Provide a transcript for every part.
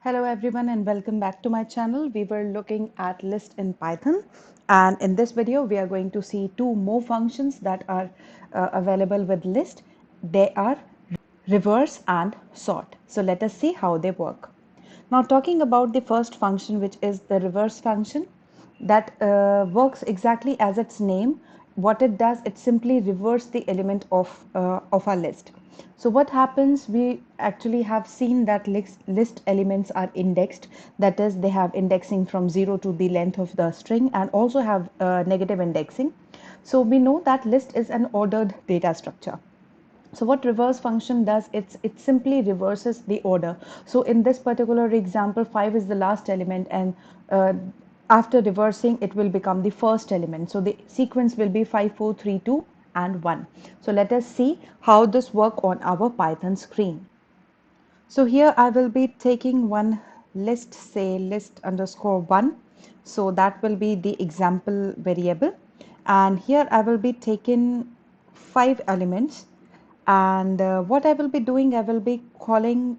Hello everyone and welcome back to my channel. We were looking at list in Python, and in this video we are going to see two more functions that are available with list. They are reverse and sort. So let us see how they work. Now talking about the first function, which is the reverse function, that works exactly as its name. What it does, it simply reverse the element of our list. So what happens, we actually have seen that list elements are indexed, that is they have indexing from 0 to the length of the string and also have negative indexing. So we know that list is an ordered data structure. So what reverse function does, it simply reverses the order. So in this particular example, 5 is the last element, and after reversing it will become the first element. So the sequence will be 5 4 3 2 and 1. So let us see how this work on our Python screen. So here I will be taking one list, say list underscore 1. So that will be the example variable. And here I will be taking 5 elements. And what I will be doing, I will be calling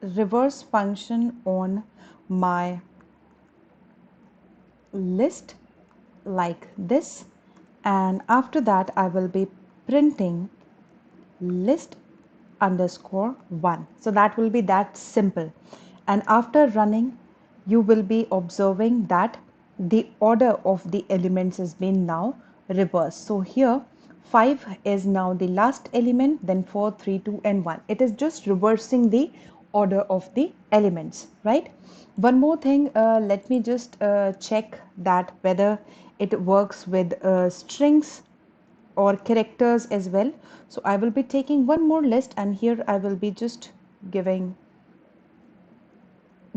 reverse function on my list like this. And after that, I will be printing list underscore 1. So that will be that simple. And after running, you will be observing that the order of the elements has been now reversed. So here 5 is now the last element, then 4 3 2 and 1. It is just reversing the order of the elements, right? One more thing, let me just check that whether it works with strings or characters as well. So I will be taking one more list, and here I will be just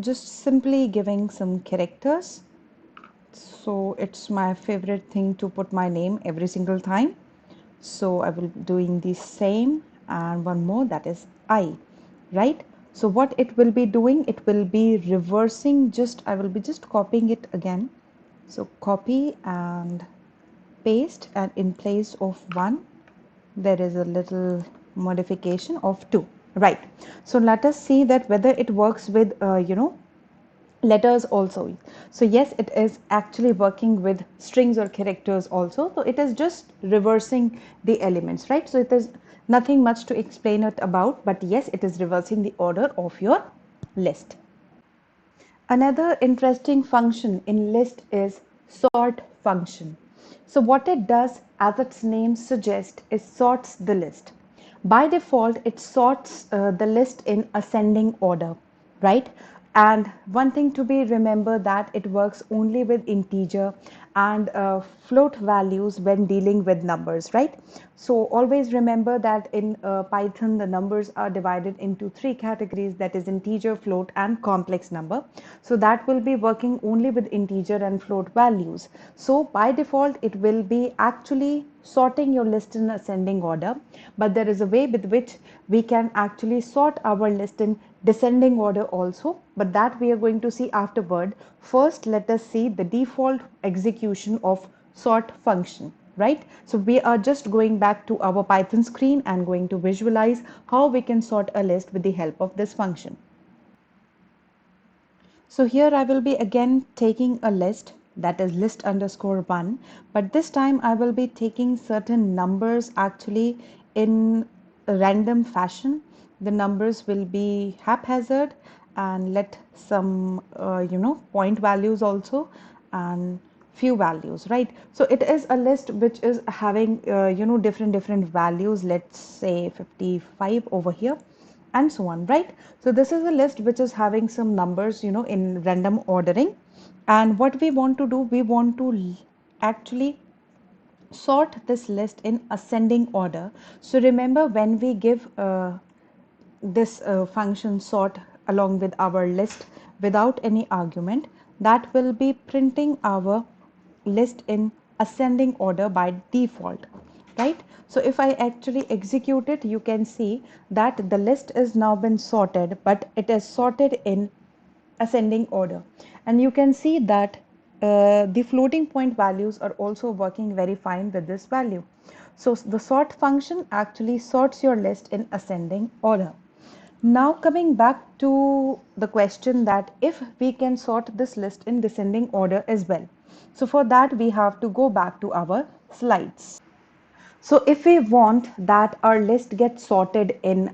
simply giving some characters. So it's my favorite thing to put my name every single time. So I will be doing the same, and one more, that is I, right? So what it will be doing, it will be reversing, just I will be just copying it again. So copy and paste, and in place of 1 there is a little modification of 2, right? So let us see that whether it works with letters also. So yes, it is actually working with strings or characters also. So it is just reversing the elements, right? So it is nothing much to explain it about, but yes, it is reversing the order of your list. Another interesting function in list is sort function. So what it does, as its name suggests, is sorts the list. By default, it sorts the list in ascending order, right? And one thing to be remember, that it works only with integer and float values when dealing with numbers, right? So always remember that in Python, the numbers are divided into 3 categories, that is integer, float and complex number. So that will be working only with integer and float values. So by default, it will be actually sorting your list in ascending order, but there is a way with which we can actually sort our list in descending order also, but that we are going to see afterward. First, let us see the default execution of sort function, right? So we are just going back to our Python screen and going to visualize how we can sort a list with the help of this function. So here I will be again taking a list, that is list underscore 1, but this time I will be taking certain numbers actually in a random fashion. The numbers will be haphazard, and let some point values also, and few values, right? So it is a list which is having different values, let's say 55 over here and so on, right? So this is a list which is having some numbers, in random ordering. And what we want to do, we want to actually sort this list in ascending order. So remember, when we give this function sort along with our list without any argument, that will be printing our list in ascending order by default, right? So if I actually execute it, you can see that the list is now been sorted, but it is sorted in ascending order. And you can see that the floating point values are also working very fine with this value. So the sort function actually sorts your list in ascending order. Now coming back to the question that if we can sort this list in descending order as well. So for that we have to go back to our slides. So if we want that our list gets sorted in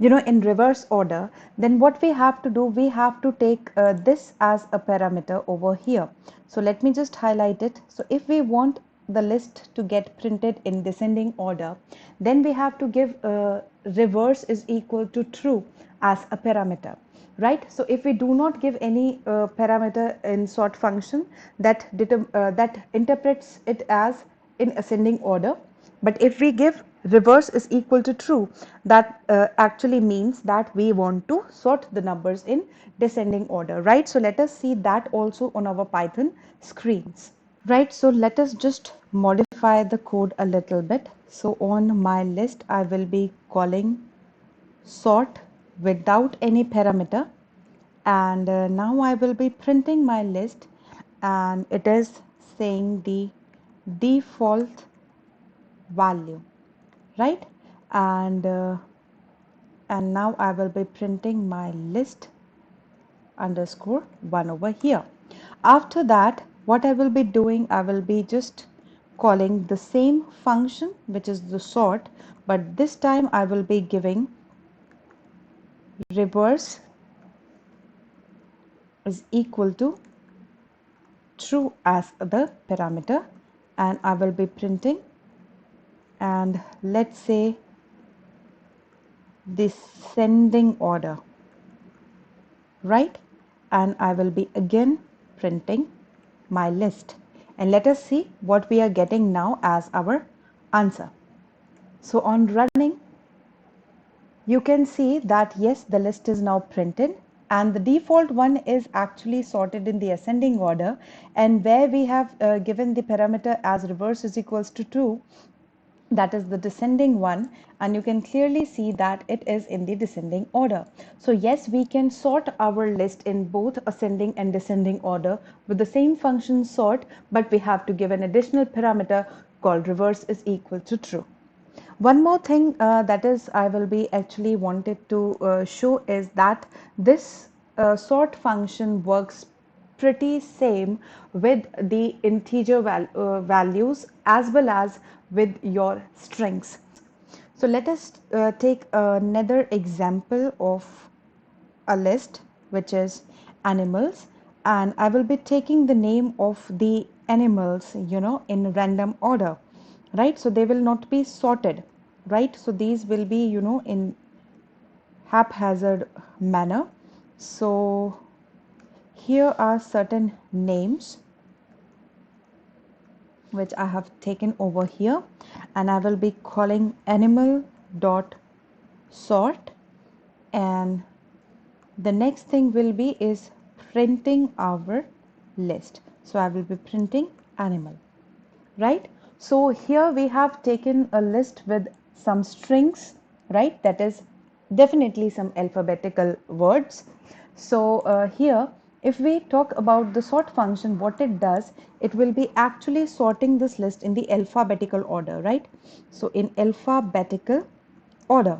in reverse order, then what we have to do, we have to take this as a parameter over here. So let me just highlight it. So if we want the list to get printed in descending order, then we have to give reverse is equal to true as a parameter, right? So if we do not give any parameter in sort function, that interprets it as in ascending order. But if we give reverse is equal to true, that actually means that we want to sort the numbers in descending order, right? So let us see that also on our Python screens. Right, so let us just modify the code a little bit. So on my list, I will be calling sort without any parameter, and now I will be printing my list, and it is saying the default value, right? And now I will be printing my list underscore 1 over here. After that, what I will be doing, I will be just calling the same function, which is the sort, but this time I will be giving reverse is equal to true as the parameter, and I will be printing, and let's say descending order, right? And I will be again printing my list, and let us see what we are getting now as our answer. So on running, you can see that yes, the list is now printed, and the default one is actually sorted in the ascending order, and where we have given the parameter as reverse is equals to 2, that is the descending one, and you can clearly see that it is in the descending order. So yes, we can sort our list in both ascending and descending order with the same function sort, but we have to give an additional parameter called reverse is equal to true. One more thing that is I will be actually wanted to show is that this sort function works pretty same with the integer values as well as with your strings. So let us take another example of a list which is animals, and I will be taking the name of the animals in random order, right? So they will not be sorted, right? So these will be in haphazard manner. So here are certain names which I have taken over here, and I will be calling animal dot sort, and the next thing will be is printing our list. So I will be printing animal, right? So here we have taken a list with some strings, right? That is definitely some alphabetical words. So here, if we talk about the sort function, what it does, it will be actually sorting this list in the alphabetical order, right? So in alphabetical order.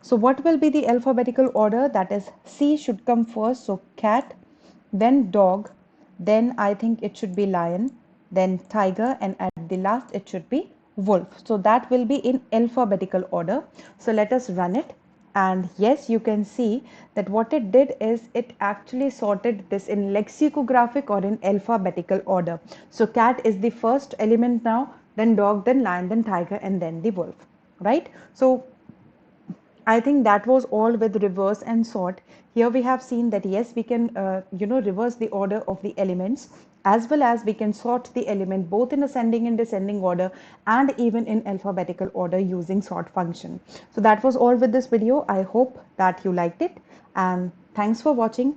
So what will be the alphabetical order? That is C should come first. So cat, then dog, then I think it should be lion, then tiger, and at the last it should be wolf. So that will be in alphabetical order. So let us run it. And yes, you can see that what it did is it actually sorted this in lexicographic or in alphabetical order. So cat is the first element now, then dog, then lion, then tiger, and then the wolf, right? So I think that was all with reverse and sort. Here we have seen that yes, we can reverse the order of the elements, as well as we can sort the element both in ascending and descending order, and even in alphabetical order using sort function. So that was all with this video. I hope that you liked it, and thanks for watching.